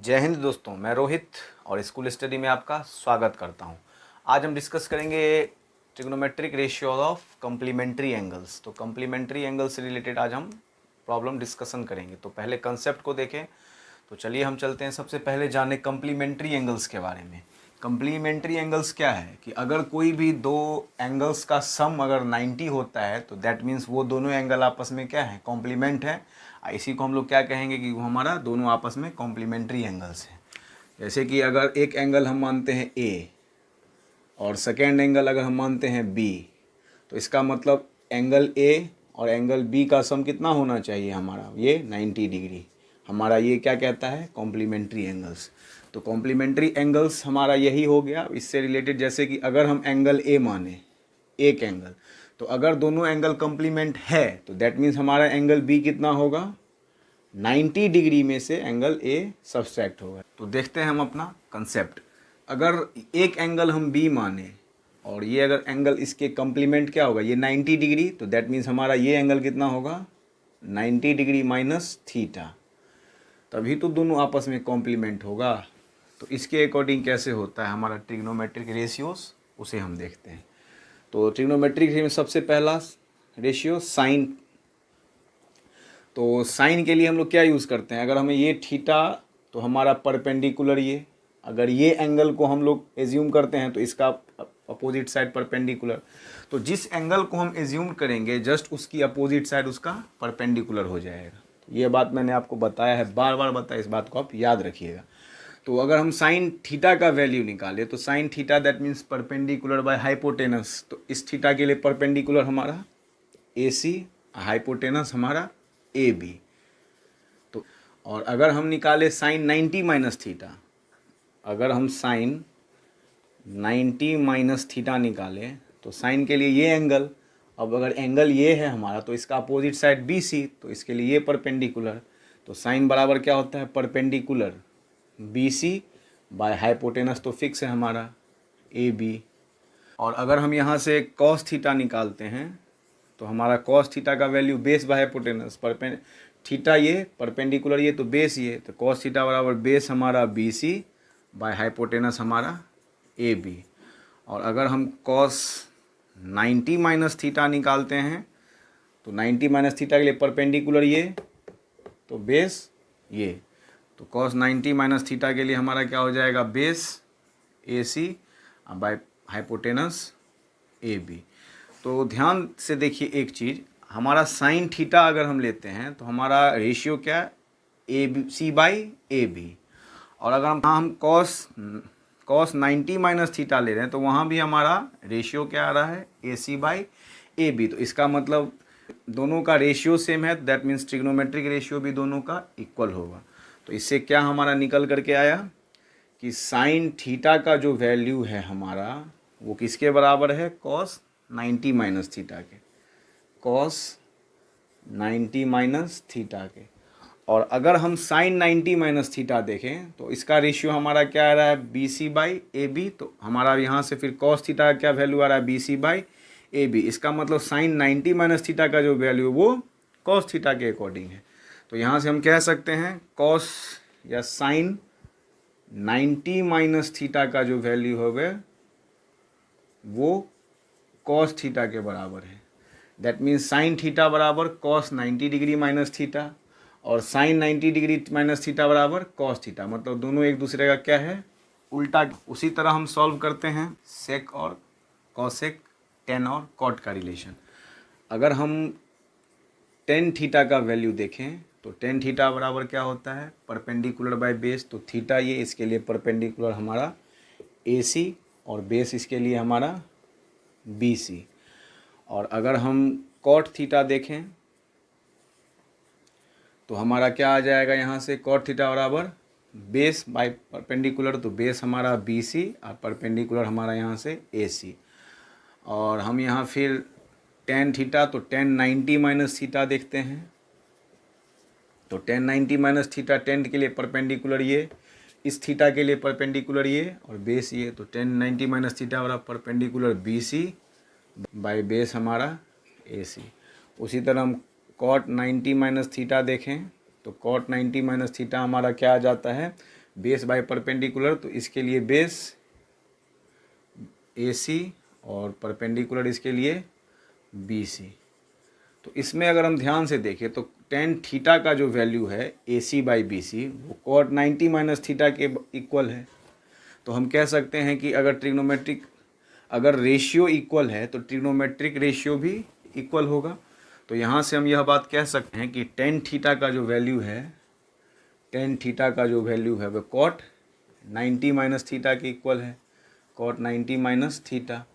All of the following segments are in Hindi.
जय हिंद दोस्तों, मैं रोहित और स्कूल स्टडी में आपका स्वागत करता हूं। आज हम डिस्कस करेंगे trigonometric ratio of complementary angles. तो कम्प्लीमेंट्री एंगल से रिलेटेड आज हम प्रॉब्लम डिस्कशन करेंगे। तो पहले कंसेप्ट को देखें। तो चलिए हम चलते हैं, सबसे पहले जाने कम्प्लीमेंट्री एंगल्स के बारे में। कम्प्लीमेंट्री एंगल्स क्या है कि अगर कोई भी दो एंगल्स का सम अगर 90 होता है तो दैट मीन्स वो दोनों एंगल आपस में क्या है, कॉम्प्लीमेंट है। इसी को हम लोग क्या कहेंगे कि वो हमारा दोनों आपस में कॉम्प्लीमेंट्री एंगल्स हैं। जैसे कि अगर एक एंगल हम मानते हैं ए और सेकेंड एंगल अगर हम मानते हैं बी, तो इसका मतलब एंगल ए और एंगल बी का सम कितना होना चाहिए हमारा, ये 90 डिग्री। हमारा ये क्या कहता है, कॉम्प्लीमेंट्री एंगल्स। तो कॉम्प्लीमेंट्री एंगल्स हमारा यही हो गया। इससे रिलेटेड जैसे कि अगर हम एंगल ए माने एक एंगल, तो अगर दोनों एंगल कॉम्प्लीमेंट है तो दैट मीन्स हमारा एंगल बी कितना होगा, 90 डिग्री में से एंगल ए सब्सट्रैक्ट होगा। तो देखते हैं हम अपना कंसेप्ट। अगर एक एंगल हम बी माने और ये अगर एंगल इसके कम्प्लीमेंट क्या होगा, ये 90 डिग्री, तो दैट मीन्स हमारा ये एंगल कितना होगा, 90 डिग्री माइनस थीटा। तभी तो दोनों आपस में कॉम्प्लीमेंट होगा। तो इसके अकॉर्डिंग कैसे होता है हमारा ट्रिग्नोमेट्रिक रेशियोज, उसे हम देखते हैं। तो ट्रिग्नोमेट्रिक में सबसे पहला रेशियो साइन। तो साइन के लिए हम लोग क्या यूज़ करते हैं, अगर हमें ये थीटा तो हमारा परपेंडिकुलर ये, अगर ये एंगल को हम लोग एज्यूम करते हैं तो इसका अपोजिट साइड परपेंडिकुलर। तो जिस एंगल को हम एज्यूम करेंगे जस्ट उसकी अपोजिट साइड उसका परपेंडिकुलर हो जाएगा। तो ये बात मैंने आपको बताया है, बार बार बताया, इस बात को आप याद रखिएगा। तो अगर हम साइन थीटा का वैल्यू निकालें तो sine theta that means perpendicular by hypotenuse. तो इस थीटा के लिए परपेंडिकुलर हमारा ए सी, हाइपोटेनस हमारा ए बी। तो और अगर हम निकाले साइन 90 माइनस थीटा, अगर हम साइन 90 माइनस थीटा निकालें तो साइन के लिए ये एंगल, अब अगर एंगल ये है हमारा तो इसका अपोजिट साइड बी सी, तो इसके लिए ये परपेंडिकुलर। तो साइन बराबर क्या होता है, perpendicular B C by hypotenuse, तो फिक्स है हमारा ए बी। और अगर हम यहाँ से कॉस थीटा निकालते हैं तो हमारा कॉस थीटा का value base by hypotenuse, theta ये परपेंडिकुलर ये तो बेस ये, तो कॉस थीटा बराबर बेस हमारा बी सी बाय हाइपोटेनस हमारा ए बी। और अगर हम कॉस 90 माइनस थीटा निकालते हैं तो 90 माइनस थीटा के लिए परपेंडिकुलर ये तो बेस ये, तो कॉस 90 माइनस थीटा के लिए हमारा क्या हो जाएगा, base A C by hypotenuse A B. तो ध्यान से देखिए एक चीज़, हमारा साइन थीटा अगर हम लेते हैं तो हमारा रेशियो क्या, A B C by A B. और अगर हम कॉस 90 माइनस थीटा ले रहे हैं तो वहाँ भी हमारा रेशियो क्या आ रहा है, ए सी बाई ए बी। तो इसका मतलब दोनों का रेशियो सेम है, दैट मीन्स ट्रिग्नोमेट्रिक रेशियो भी दोनों का इक्वल होगा। तो इससे क्या हमारा निकल करके आया कि साइन थीटा का जो वैल्यू है हमारा वो किसके बराबर है, कॉस 90 माइनस थीटा के, कॉस 90 माइनस थीटा के। और अगर हम साइन 90 माइनस थीटा देखें तो इसका रेशियो हमारा क्या आ रहा है, B C by A B. तो हमारा यहाँ से फिर कॉस थीटा का क्या वैल्यू आ रहा है, B C by A B. इसका मतलब साइन 90 माइनस थीटा का जो वैल्यू वो कॉस थीटा के अकॉर्डिंग है। तो यहाँ से हम कह सकते हैं कॉस या साइन 90 माइनस थीटा का जो वैल्यू होगा वो कॉस थीटा के बराबर है। दैट मीन्स साइन थीटा बराबर कॉस 90 डिग्री माइनस थीटा और साइन 90 डिग्री माइनस थीटा बराबर कॉस थीटा, मतलब दोनों एक दूसरे का क्या है, उल्टा। उसी तरह हम सॉल्व करते हैं सेक और कॉसेक, टेन और कॉट का रिलेशन। अगर हम टेन थीटा का वैल्यू देखें तो टेन थीटा बराबर क्या होता है, परपेंडिकुलर बाय बेस। तो थीटा ये, इसके लिए परपेंडिकुलर हमारा ए सी और बेस इसके लिए हमारा बी सी। और अगर हम कॉट थीटा देखें तो हमारा क्या आ जाएगा, यहाँ से कॉट थीटा बराबर बेस बाय परपेंडिकुलर, तो बेस हमारा बी सी और परपेंडिकुलर हमारा यहाँ से ए सी। और हम यहाँ फिर टेन थीटा, तो टेन 90 माइनस थीटा देखते हैं। तो टेन 90 माइनस थीटा, टेन के लिए परपेंडिकुलर ये, इस थीटा के लिए परपेंडिकुलर ये और बेस ये। तो टेन 90 माइनस थीटा बराबर perpendicular B C by base हमारा ए सी। उसी तरह हम कॉट 90 माइनस थीटा देखें तो कॉट 90 माइनस थीटा हमारा क्या आ जाता है, बेस बाय परपेंडिकुलर, तो इसके लिए बेस AC और परपेंडिकुलर इसके लिए BC। तो इसमें अगर हम ध्यान से देखें तो टेन थीटा का जो वैल्यू है AC बाई BC वो cot 90 माइनस थीटा के इक्वल है। तो हम कह सकते हैं कि अगर रेशियो इक्वल है तो ट्रिग्नोमेट्रिक रेशियो भी इक्वल होगा। तो यहाँ से हम यह बात कह सकते हैं कि टेन थीटा का जो वैल्यू है वह cot 90 माइनस थीटा के इक्वल है, cot 90 माइनस थीटा।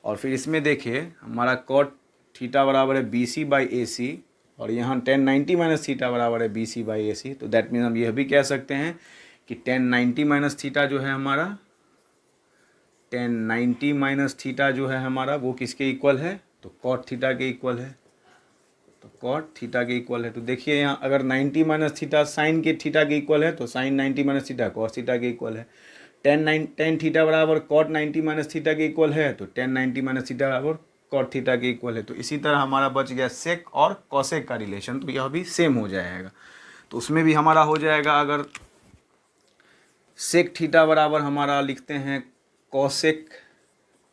और फिर इसमें देखिए हमारा cot थीटा बराबर है BC बाई AC और यहाँ tan 90 माइनस थीटा बराबर है BC बाई AC। तो दैट मीन्स हम यह भी कह सकते हैं कि tan 90 माइनस थीटा जो है हमारा वो किसके इक्वल है, तो cot थीटा के इक्वल है। तो देखिए यहाँ अगर 90 माइनस थीटा साइन के थीटा के इक्वल है तो sine 90 minus theta cos theta के इक्वल है। tan थीटा बराबर cot 90 माइनस थीटा के इक्वल है तो tan 90 माइनस थीटा बराबर cot थीटा के इक्वल है। तो इसी तरह हमारा बच गया सेक और कॉसेक का रिलेशन, तो यह भी सेम हो जाएगा। तो उसमें भी हमारा हो जाएगा, अगर सेक थीटा बराबर हमारा लिखते हैं कॉसेक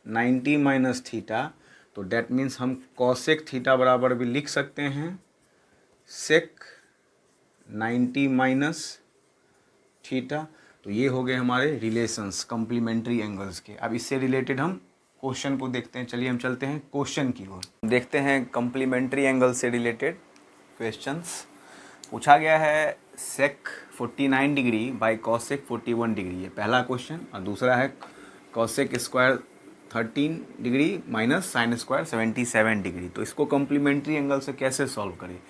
90 माइनस थीटा, तो डैट मीन्स हम कॉसेक थीटा बराबर भी लिख सकते हैं सेक 90 माइनस थीटा। तो ये हो गए हमारे रिलेशंस कम्प्लीमेंट्री एंगल्स के। अब इससे रिलेटेड हम क्वेश्चन को देखते हैं। चलिए हम चलते हैं क्वेश्चन की ओर, देखते हैं कम्प्लीमेंट्री एंगल से रिलेटेड क्वेश्चंस। पूछा गया है सेक 49 डिग्री बाई कॉसेक 41 डिग्री, ये पहला क्वेश्चन। और दूसरा है cosec square 13 degree minus sine square 77 degree. तो इसको कम्प्लीमेंट्री एंगल से कैसे सॉल्व करें।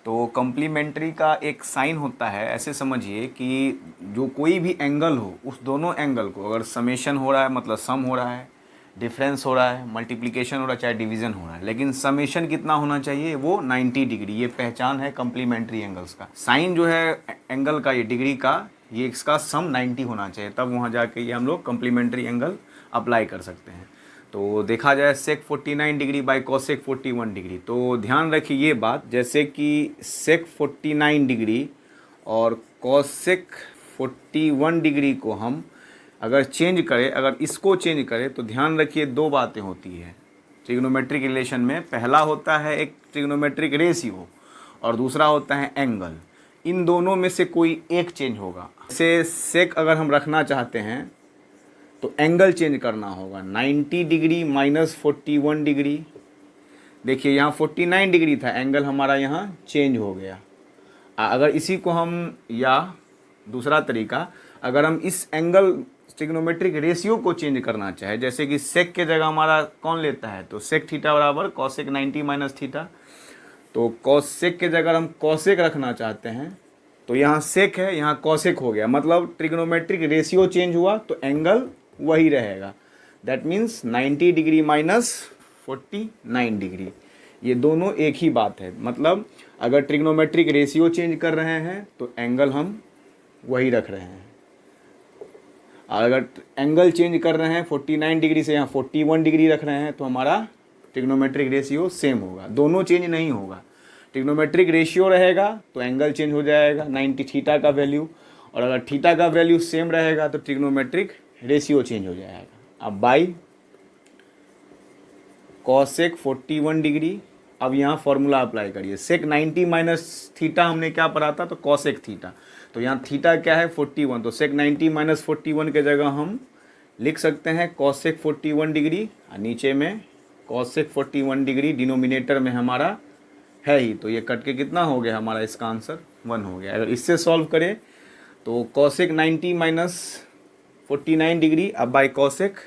तो कम्प्लीमेंट्री का एक साइन होता है, ऐसे समझिए कि जो कोई भी एंगल हो उस दोनों एंगल को अगर समेशन हो रहा है मतलब सम हो रहा है, डिफरेंस हो रहा है, मल्टीप्लिकेशन हो रहा है, चाहे डिवीज़न हो रहा है, लेकिन समेशन कितना होना चाहिए, वो 90 डिग्री। ये पहचान है कम्प्लीमेंट्री एंगल्स का। साइन जो है एंगल का, ये डिग्री का, ये इसका सम 90 होना चाहिए, तब वहाँ जाके ये हम लोग कम्प्लीमेंट्री एंगल अप्लाई कर सकते हैं। तो देखा जाए सेक 49 डिग्री बाई कॉसेक 41 डिग्री, तो ध्यान रखिए ये बात, जैसे कि सेक 49 डिग्री और कॉसेक 41 डिग्री को हम अगर चेंज करें, अगर इसको चेंज करें, तो ध्यान रखिए दो बातें होती है ट्रिग्नोमेट्रिक रिलेशन में। पहला होता है एक ट्रिग्नोमेट्रिक रेशियो और दूसरा होता है एंगल। इन दोनों में से कोई एक चेंज होगा। जैसे सेक अगर हम रखना चाहते हैं तो एंगल चेंज करना होगा, 90 डिग्री माइनस 41 डिग्री। देखिए यहाँ 49 डिग्री था, एंगल हमारा यहाँ चेंज हो गया। अगर इसी को हम, या दूसरा तरीका, अगर हम इस एंगल ट्रिग्नोमेट्रिक रेशियो को चेंज करना चाहे, जैसे कि सेक के जगह हमारा कौन लेता है, तो सेक थीटा बराबर कॉसेक 90 माइनस थीटा। तो कॉसेक के जगह हम कॉसेक रखना चाहते हैं तो यहाँ सेक है, यहाँ कॉसेक हो गया, मतलब ट्रिग्नोमेट्रिक रेशियो चेंज हुआ तो एंगल वही रहेगा। That means 90 degree minus 49 degree, ये दोनों एक ही बात है। मतलब अगर ट्रिग्नोमेट्रिक रेशियो चेंज कर रहे हैं तो एंगल हम वही रख रहे हैं, और अगर एंगल चेंज कर रहे हैं 49 डिग्री से यहाँ 41 डिग्री रख रहे हैं तो हमारा ट्रिग्नोमेट्रिक रेशियो सेम होगा। दोनों चेंज नहीं होगा, ट्रिग्नोमेट्रिक रेशियो रहेगा तो एंगल चेंज हो जाएगा 90 थीटा का वैल्यू, और अगर थीटा का वैल्यू सेम रहेगा तो ट्रिग्नोमेट्रिक रेशियो चेंज हो जाएगा। अब बाई कॉसेक 41 डिग्री, अब यहाँ फॉर्मूला अप्लाई करिए। सेक 90 माइनस थीटा हमने क्या पढ़ा था, तो कॉसेक थीटा, तो यहाँ थीटा क्या है 41, तो सेक 90 माइनस 41 के जगह हम लिख सकते हैं कॉसेक 41 डिग्री, और नीचे में कॉसेक 41 डिग्री डिनोमिनेटर में हमारा है ही, तो ये कट के कितना हो गया हमारा, इसका आंसर 1 हो गया। अगर इससे सॉल्व करें तो कॉसेक 90 माइनस 49 डिग्री अब by cosec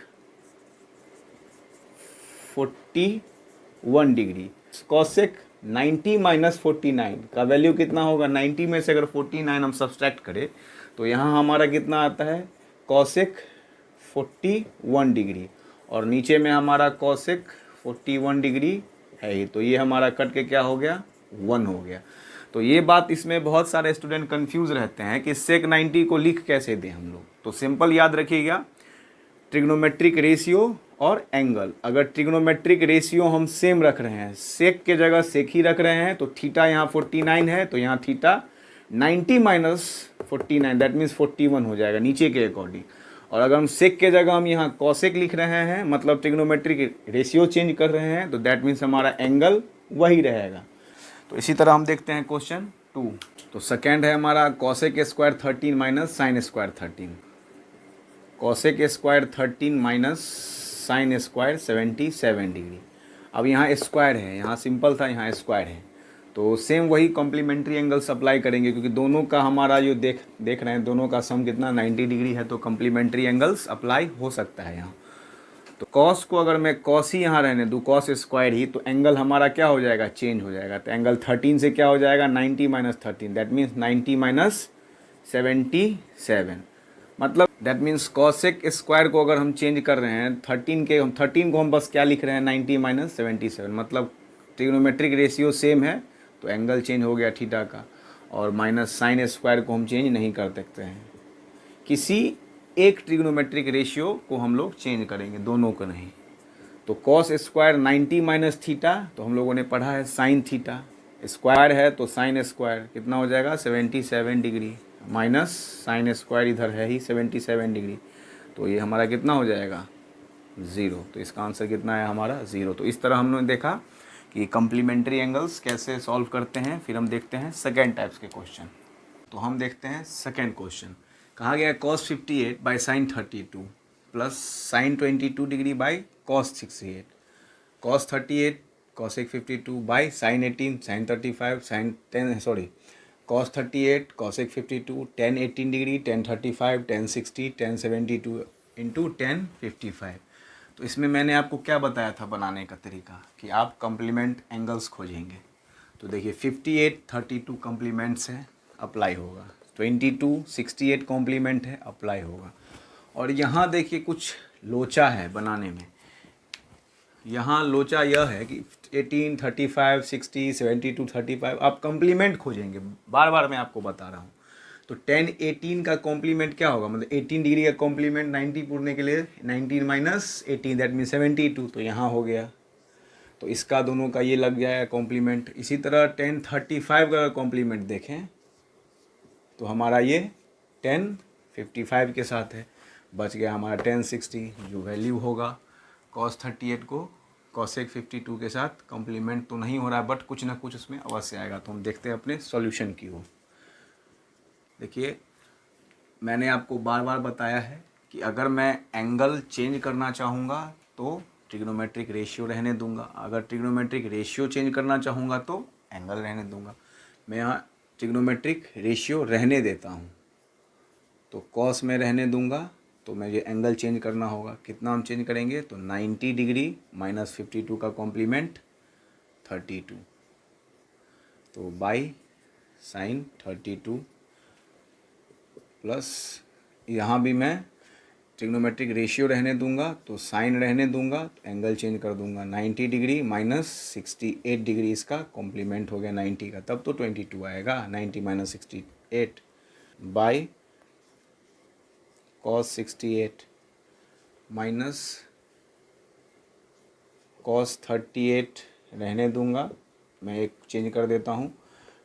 41 degree, cosec 90 minus 49 का वैल्यू कितना होगा, 90 में से अगर 49 हम सब्सट्रैक्ट करें तो यहाँ हमारा कितना आता है कॉसेक 41 डिग्री, और नीचे में हमारा कॉसेक 41 डिग्री है ही, तो ये हमारा कट के क्या हो गया 1 हो गया। तो ये बात, इसमें बहुत सारे स्टूडेंट कंफ्यूज रहते हैं कि सेक 90 को लिख कैसे दें हम लोग। तो सिंपल याद रखिएगा, ट्रिग्नोमेट्रिक रेशियो और एंगल। अगर ट्रिग्नोमेट्रिक रेशियो हम सेम रख रहे हैं, सेक के जगह सेक ही रख रहे हैं, तो थीटा यहाँ 49 है तो यहाँ थीटा 90 माइनस 49 दैट मीन्स 41 हो जाएगा नीचे के अकॉर्डिंग। और अगर हम सेक के जगह हम यहाँ कॉसेक लिख रहे हैं, मतलब ट्रिग्नोमेट्रिक रेशियो चेंज कर रहे हैं, तो दैट मीन्स हमारा एंगल वही रहेगा। तो इसी तरह हम देखते हैं क्वेश्चन 2। तो सेकेंड है हमारा cosec square 13 minus sine square 13। Cosec square 13 minus sine square 77 degree. अब यहाँ स्क्वायर है, यहाँ सिंपल था, यहाँ स्क्वायर है, तो सेम वही कॉम्प्लीमेंट्री एंगल्स अप्लाई करेंगे, क्योंकि दोनों का हमारा जो देख रहे हैं दोनों का सम कितना 90 डिग्री है, तो कॉम्प्लीमेंट्री एंगल्स अप्लाई हो सकता है यहाँ। तो कॉस को अगर मैं कॉस ही यहाँ रहने दूँ, कॉस स्क्वायर ही, तो एंगल हमारा क्या हो जाएगा, चेंज हो जाएगा। तो एंगल 13 से क्या हो जाएगा, 90 माइनस 13, दैट मीन्स 90 माइनस 77, मतलब दैट मीन्स कॉसेक स्क्वायर को अगर हम चेंज कर रहे हैं 13 को हम बस क्या लिख रहे हैं, 90 माइनस 77, मतलब ट्रिग्नोमेट्रिक रेशियो सेम है तो एंगल चेंज हो गया थीटा का। और माइनस साइन स्क्वायर को हम चेंज नहीं कर सकते हैं, किसी एक ट्रिग्नोमेट्रिक रेशियो को हम लोग चेंज करेंगे, दोनों को नहीं। तो कॉस स्क्वायर 90 माइनस थीटा, तो हम लोगों ने पढ़ा है साइन थीटा, स्क्वायर है तो साइन स्क्वायर कितना हो जाएगा 77 डिग्री, माइनस साइन स्क्वायर इधर है ही 77 डिग्री, तो ये हमारा कितना हो जाएगा 0। तो इसका आंसर कितना है हमारा 0। तो इस तरह हमने देखा कि कम्प्लीमेंट्री एंगल्स कैसे सॉल्व करते हैं। फिर हम देखते हैं सेकेंड टाइप्स के क्वेश्चन। तो हम देखते हैं सेकेंड क्वेश्चन। कहा गया cos 58 by sine 32 plus sine 22 degree by cos 68। Cos 38 cosec 52 by sine 18 sine 35 sine 10 sorry cos 38 cosec 52 10 18 degree 10 35 10 60 10 72 into 10 55। तो इसमें मैंने आपको क्या बताया था बनाने का तरीका, कि आप कम्प्लीमेंट एंगल्स खोजेंगे। तो देखिए 58 32 कम्प्लीमेंट्स हैं, अप्लाई होगा। 22 68 कॉम्प्लीमेंट है, अप्लाई होगा। और यहाँ देखिए कुछ लोचा है बनाने में। यहाँ लोचा यह है कि 18 35 60 72 35 आप कॉम्प्लीमेंट खोजेंगे, बार बार मैं आपको बता रहा हूँ। तो 10 18 का कॉम्प्लीमेंट क्या होगा, मतलब 18 डिग्री का कॉम्प्लीमेंट 90 पूरने के लिए 19 माइनस 18 दैट मीन 72, तो यहाँ हो गया। तो इसका दोनों का ये लग जाएगा कॉम्प्लीमेंट। इसी तरह 10 35 का कॉम्प्लीमेंट देखें तो हमारा ये 10 55 के साथ है, बच गया हमारा 10 60, जो वैल्यू होगा cos 38 को cosec 52 के साथ कॉम्प्लीमेंट तो नहीं हो रहा है, बट कुछ ना कुछ उसमें अवश्य आएगा। तो हम देखते हैं अपने सॉल्यूशन की ओर। देखिए मैंने आपको बार बार बताया है कि अगर मैं एंगल चेंज करना चाहूँगा तो ट्रिग्नोमेट्रिक रेशियो रहने दूंगा, अगर ट्रिग्नोमेट्रिक रेशियो चेंज करना चाहूँगा तो एंगल रहने दूंगा। मैं यहाँ ट्रिग्नोमेट्रिक रेशियो रहने देता हूँ, तो कॉस में रहने दूंगा, तो मुझे एंगल चेंज करना होगा। कितना हम चेंज करेंगे, तो 90 डिग्री माइनस 52 का कॉम्प्लीमेंट 32, तो बाई साइन 32 प्लस यहाँ भी मैं ट्रिग्नोमेट्रिक रेशियो रहने दूंगा, तो साइन रहने दूंगा, तो एंगल चेंज कर दूंगा। 90 डिग्री माइनस 68 डिग्री इसका कॉम्प्लीमेंट हो गया 90 का, तब तो 22 आएगा। 90 minus 68 by cos 68 minus cos 38 रहने दूंगा, मैं एक चेंज कर देता हूँ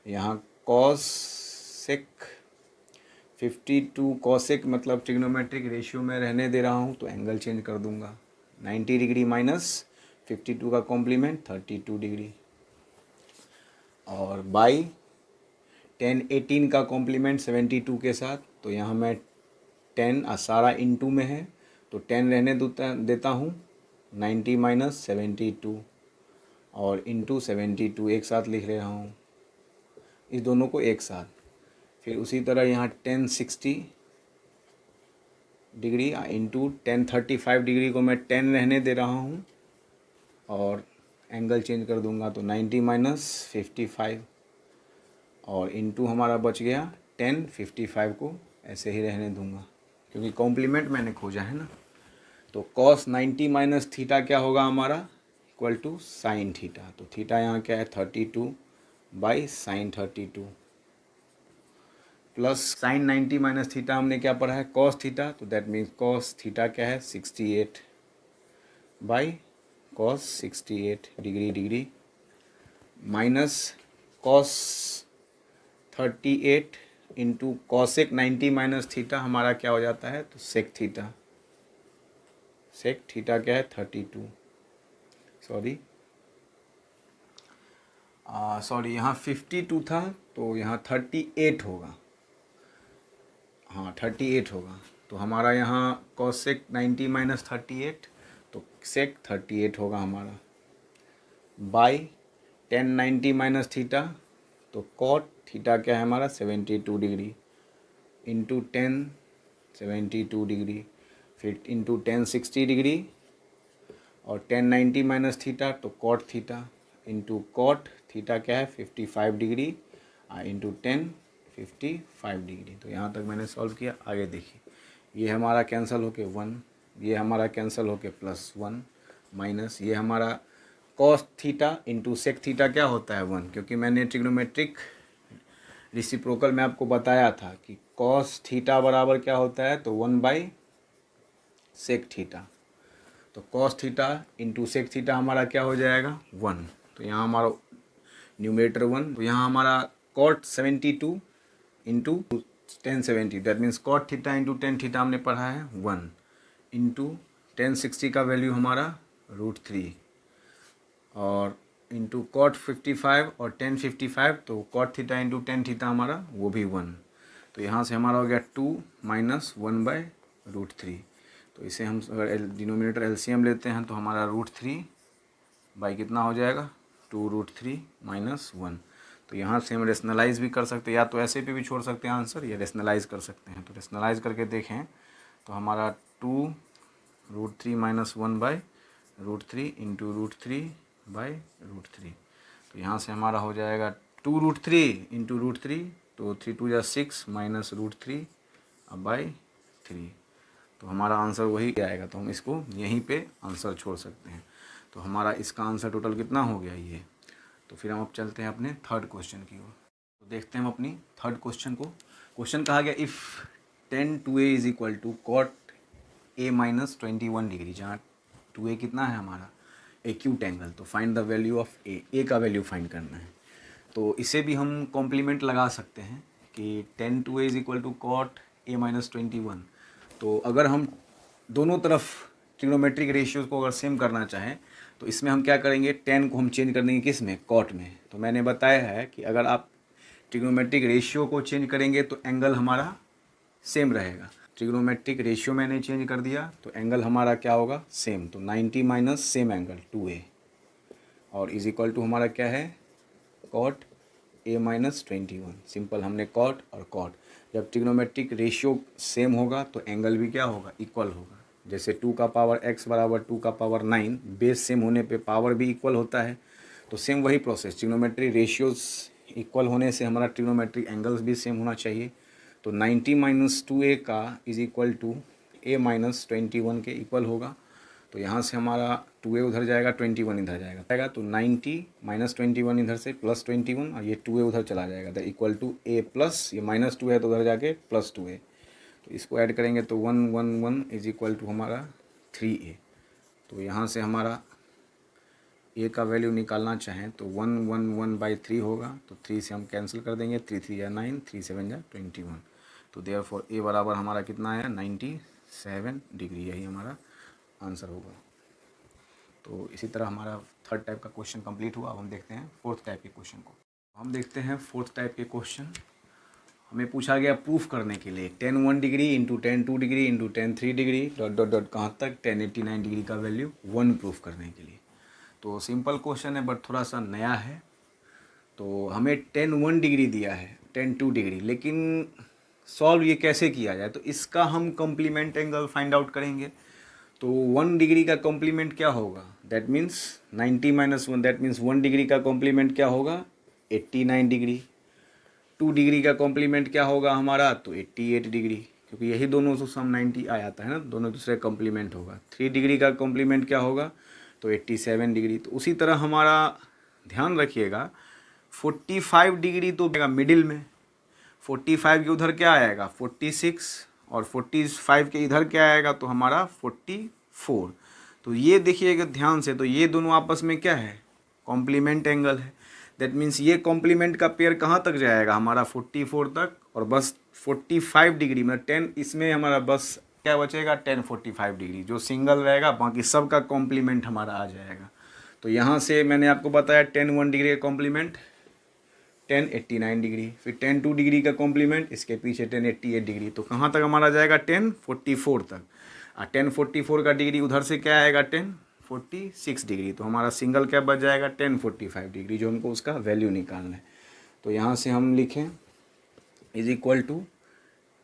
यहाँ cosec 52 cosec मतलब ट्रिग्नोमेट्रिक रेशियो में रहने दे रहा हूँ, तो एंगल चेंज कर दूंगा। 90 डिग्री माइनस 52 का कॉम्प्लीमेंट 32 डिग्री, और बाई 10 18 का कॉम्प्लीमेंट 72 के साथ, तो यहाँ मैं 10 सारा इंटू में है तो 10 रहने देता हूँ। 90 माइनस 72 और इंटू 72 एक साथ लिख रहा हूँ, इस दोनों को एक साथ। फिर उसी तरह यहाँ 10 60 डिग्री इंटू 10 35 डिग्री को मैं 10 रहने दे रहा हूँ और एंगल चेंज कर दूंगा, तो 90 माइनस 55 और इंटू हमारा बच गया 10 55 को ऐसे ही रहने दूंगा, क्योंकि कॉम्प्लीमेंट मैंने खोजा है ना। तो cos 90 माइनस थीटा क्या होगा हमारा, इक्वल टू साइन थीटा। तो थीटा यहाँ क्या है 32 by sine 32 plus sign 90 minus theta हमने क्या पढ़ा है cos थीटा, तो दैट मीन्स cos थीटा क्या है 68 by cos 68 degree degree minus cos 38 into cosec 90 minus theta हमारा क्या हो जाता है, तो सेक थीटा। सेक थीटा क्या है, 32, सॉरी यहाँ 52 था तो यहाँ 38 होगा, हाँ 38 होगा। तो हमारा यहाँ कॉसेक 90 माइनस 38, तो सेक 38 होगा हमारा, बाई 10 90 माइनस थीटा, तो कॉट थीटा क्या है हमारा 72 डिग्री, इंटू 10 72 डिग्री, फिर इंटू 10 60 डिग्री, और 10 90 माइनस थीटा तो cot theta, into cot theta क्या है 55 डिग्री, इंटू 10 55 डिग्री। तो यहाँ तक मैंने सॉल्व किया। आगे देखिए, ये हमारा कैंसिल होके 1, ये हमारा कैंसिल होके +1, माइनस ये हमारा cos theta into sec theta क्या होता है 1, क्योंकि मैंने ट्रिग्नोमेट्रिक रेसिप्रोकल में आपको बताया था कि कॉस थीटा बराबर क्या होता है, तो 1/सेक थीटा। तो cos theta into sec theta हमारा क्या हो जाएगा 1। तो यहाँ हमारा न्यूमरेटर 1, तो यहाँ हमारा cot 72 into 1070, that means cot theta into 10 theta हमने पढ़ा है 1, इंटू 1060 का वैल्यू हमारा √3, और इंटू कॉट 55 और 1055, तो कॉट थीटा इंटू 10 थीटा हमारा वो भी 1। तो यहाँ से हमारा हो गया 2 माइनस 1/√3। तो इसे हम अगर डिनोमिनेटर एलसीएम लेते हैं तो हमारा √3 बाई कितना हो जाएगा 2√3 माइनस 1। तो यहाँ से हम रेशनलाइज भी कर सकते हैं, या तो ऐसे पे भी छोड़ सकते हैं आंसर, या रेशनलाइज कर सकते हैं। तो रेशनलाइज करके देखें तो हमारा 2√3 माइनस 1/√3 इंटू √3/√3। तो यहाँ से हमारा हो जाएगा 2√3 इंटू √3, तो 3 2 जा 6 माइनस √3/3। तो हमारा आंसर वही आएगा। तो हम इसको यहीं पे आंसर छोड़ सकते हैं। तो हमारा इसका आंसर टोटल कितना हो गया ये। तो फिर हम अब चलते हैं अपने थर्ड क्वेश्चन की ओर। तो देखते हैं हम अपनी थर्ड क्वेश्चन को। क्वेश्चन कहा गया if tan 2a is equal to cot a minus 21 degree, जहाँ 2a कितना है हमारा एक्यूट एंगल। तो find the value of a का वैल्यू फाइंड करना है। तो इसे भी हम कॉम्प्लीमेंट लगा सकते हैं कि tan 2a is equal to cot a minus 21। तो अगर हम दोनों तरफ ट्रिग्नोमेट्रिक रेशियोज को अगर सेम करना चाहें तो इसमें हम क्या करेंगे, tan को हम चेंज कर देंगे किस में, कॉट में। तो मैंने बताया है कि अगर आप ट्रिग्नोमेट्रिक रेशियो को चेंज करेंगे तो एंगल हमारा सेम रहेगा। ट्रिग्नोमेट्रिक रेशियो मैंने चेंज कर दिया तो एंगल हमारा क्या होगा, सेम। तो 90 माइनस सेम एंगल 2a, और इज इक्वल टू हमारा क्या है कॉट a माइनस 21। सिंपल, हमने कॉट और कॉट। जब ट्रिग्नोमेट्रिक रेशियो सेम होगा तो एंगल भी क्या होगा, इक्वल होगा। जैसे 2 का पावर x बराबर 2 का पावर 9, बेस सेम होने पे पावर भी इक्वल होता है। तो सेम वही प्रोसेस, ट्रिग्नोमेट्रिक रेशियोज इक्वल होने से हमारा ट्रिग्नोमेट्रिक एंगल्स भी सेम होना चाहिए। तो 90 माइनस 2a का is equal to a minus 21 के इक्वल होगा। तो यहाँ से हमारा 2a उधर जाएगा, 21 इधर जाएगा। तो 90 माइनस 21 इधर से प्लस 21, और ये 2a उधर चला जाएगा। तो इक्वल टू a प्लस, ये माइनस 2 है तो उधर जाके प्लस 2a। तो इसको ऐड करेंगे तो 1 1 1 इज इक्वल टू हमारा 3a। तो यहाँ से हमारा a का वैल्यू निकालना चाहें तो 111/3 होगा। तो 3 से हम कैंसिल कर देंगे, 3 3 या 9, 3 7 या 21। तो देयरफॉर a बराबर हमारा कितना आया 97 डिग्री, यही हमारा आंसर होगा। तो इसी तरह हमारा थर्ड टाइप का क्वेश्चन कंप्लीट हुआ। अब हम देखते हैं फोर्थ टाइप के क्वेश्चन को। हम देखते हैं फोर्थ टाइप के क्वेश्चन। हमें पूछा गया प्रूफ करने के लिए tan 1 degree into tan 2 degree into tan 3 degree dot dot dot कहाँ तक tan 89 डिग्री का वैल्यू 1 प्रूफ करने के लिए। तो सिंपल क्वेश्चन है बट थोड़ा सा नया है। तो हमें tan 1 डिग्री दिया है, tan 2 डिग्री, लेकिन सॉल्व ये कैसे किया जाए। तो इसका हम कॉम्प्लीमेंट एंगल फाइंड आउट करेंगे। तो 1 डिग्री का कॉम्प्लीमेंट क्या होगा, that means 90 minus 1, that means 1 degree का कॉम्प्लीमेंट क्या होगा 89 डिग्री। 2 डिग्री का कॉम्प्लीमेंट क्या होगा हमारा, तो 88 डिग्री, क्योंकि यही दोनों से सम 90 आ जाता है ना, दोनों दूसरे कॉम्प्लीमेंट होगा। 3 डिग्री का कॉम्प्लीमेंट क्या होगा, तो 87 डिग्री। तो उसी तरह हमारा ध्यान रखिएगा 45 डिग्री तो मिडिल में, 45 के उधर क्या आएगा 46, और 45 के इधर क्या आएगा तो हमारा 44। तो ये देखिएगा ध्यान से, तो ये दोनों आपस में क्या है कॉम्प्लीमेंट एंगल है। दैट मीन्स ये कॉम्प्लीमेंट का पेयर कहाँ तक जाएगा, हमारा 44 तक, और बस 45 डिग्री मतलब 10, इसमें हमारा बस क्या बचेगा 10 45 डिग्री जो सिंगल रहेगा, बाकी सब का कॉम्प्लीमेंट हमारा आ जाएगा। तो यहाँ से मैंने आपको बताया 10 1 डिग्री का कॉम्प्लीमेंट 10 89 डिग्री, फिर 10 2 डिग्री का कॉम्प्लीमेंट, इसके पीछे 10 88 डिग्री। तो कहाँ तक हमारा जाएगा 10 44 तक, और 10 44 का डिग्री उधर से क्या आएगा 10 46 डिग्री। तो हमारा सिंगल क्या बच जाएगा 10 45 डिग्री, जो हमको उसका वैल्यू निकालना है। तो यहाँ से हम लिखें इज इक्वल टू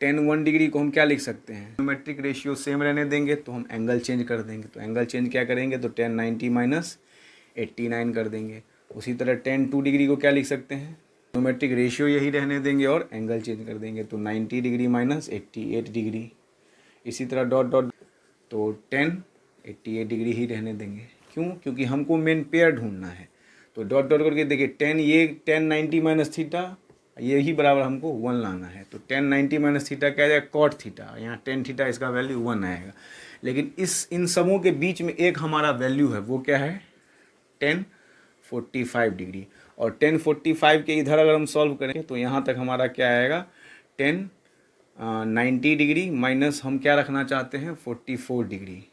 10 1 डिग्री को हम क्या लिख सकते हैं, ज्योमेट्रिक रेशियो सेम रहने देंगे तो हम एंगल चेंज कर देंगे। तो एंगल चेंज क्या करेंगे, तो 10 90 माइनस 89 कर देंगे। उसी तरह 10 2 डिग्री को क्या लिख सकते हैं, ज्योमेट्रिक रेशियो यही रहने देंगे और एंगल चेंज कर देंगे, तो 90 डिग्री माइनस 88 डिग्री। इसी तरह डॉट डॉट, तो 10 88 डिग्री ही रहने देंगे। क्यों, क्योंकि हमको मेन पेयर ढूंढना है। तो डॉट डॉट करके देखिए 10 ये 10 90 माइनस थीटा, ये ही बराबर हमको 1 लाना है। तो 10 90 माइनस थीटा क्या जाएगा कॉट थीटा, यहाँ 10 थीटा इसका वैल्यू 1 आएगा। लेकिन इन समों के बीच में एक हमारा वैल्यू है, वो क्या है 10 45 डिग्री। और 10 45 के इधर अगर हम सॉल्व करें तो यहाँ तक हमारा क्या आएगा 10 90 डिग्री माइनस हम क्या रखना चाहते हैं 44 डिग्री,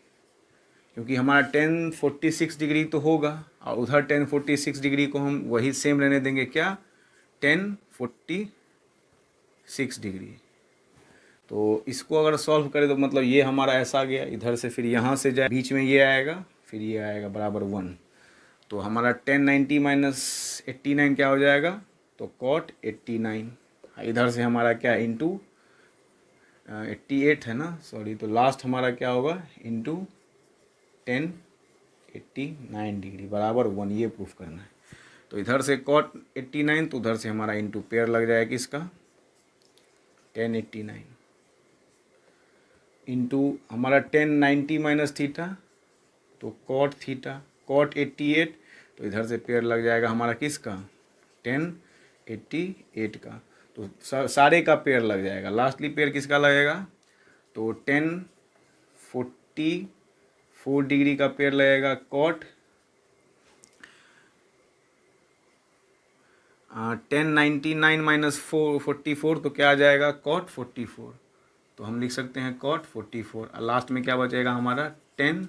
क्योंकि हमारा 10 46 डिग्री तो होगा, और उधर 10 46 डिग्री को हम वही सेम रहने देंगे, क्या 10 46 डिग्री। तो इसको अगर सॉल्व करें तो मतलब ये हमारा ऐसा गया, इधर से फिर यहाँ से जाए बीच में ये आएगा, फिर ये आएगा बराबर 1। तो हमारा 10 90 माइनस 89 क्या हो जाएगा, तो कॉट 89। इधर से हमारा क्या इंटू 88 है ना, सॉरी, तो लास्ट हमारा क्या होगा इंटू 10 89 डिग्री बराबर 1, ये प्रूफ करना है। तो इधर से कॉट 89, तो उधर से हमारा इंटू पेयर लग जाएगा किसका 10 89 इंटू हमारा 10 90 माइनस थीटा, तो कॉट थीटा कॉट 88, तो इधर से पेयर लग जाएगा हमारा किसका 10 88 का। तो सारे का पेयर लग जाएगा, लास्टली पेयर किसका लगेगा, तो 10 44 डिग्री का पेयर लगेगा कॉट 10 99 माइनस 44, तो क्या आ जाएगा कॉट 44। तो हम लिख सकते हैं कॉट 44, और लास्ट में क्या बचेगा हमारा 10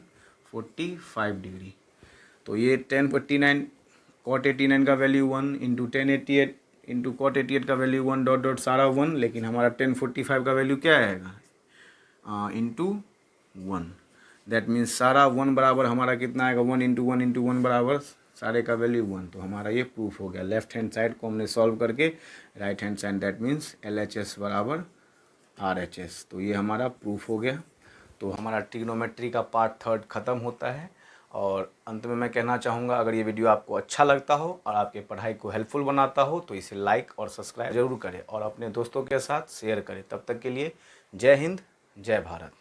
45 डिग्री। तो ये 10 49 कॉट 89 का वैल्यू 1 इंटू 10 88 इंटू कॉट 88 का वैल्यू 1 डॉट डॉट सारा 1, लेकिन हमारा 10 45 का वैल्यू क्या आएगा इंटू 1। दैट मीन्स सारा 1 बराबर हमारा कितना आएगा 1 इंटू 1 बराबर सारे का वैल्यू 1। तो हमारा ये प्रूफ हो गया। लेफ्ट हैंड साइड को हमने सॉल्व करके right hand side, that means LHS बराबर RHS। तो ये हमारा प्रूफ हो गया। तो हमारा ट्रिग्नोमेट्री का पार्ट 3 ख़त्म होता है। और अंत में मैं कहना चाहूँगा, अगर ये वीडियो आपको अच्छा लगता हो और आपके पढ़ाई को हेल्पफुल बनाता हो तो इसे लाइक और सब्सक्राइब ज़रूर करें और अपने दोस्तों के साथ शेयर करें। तब तक के लिए जय हिंद, जय भारत।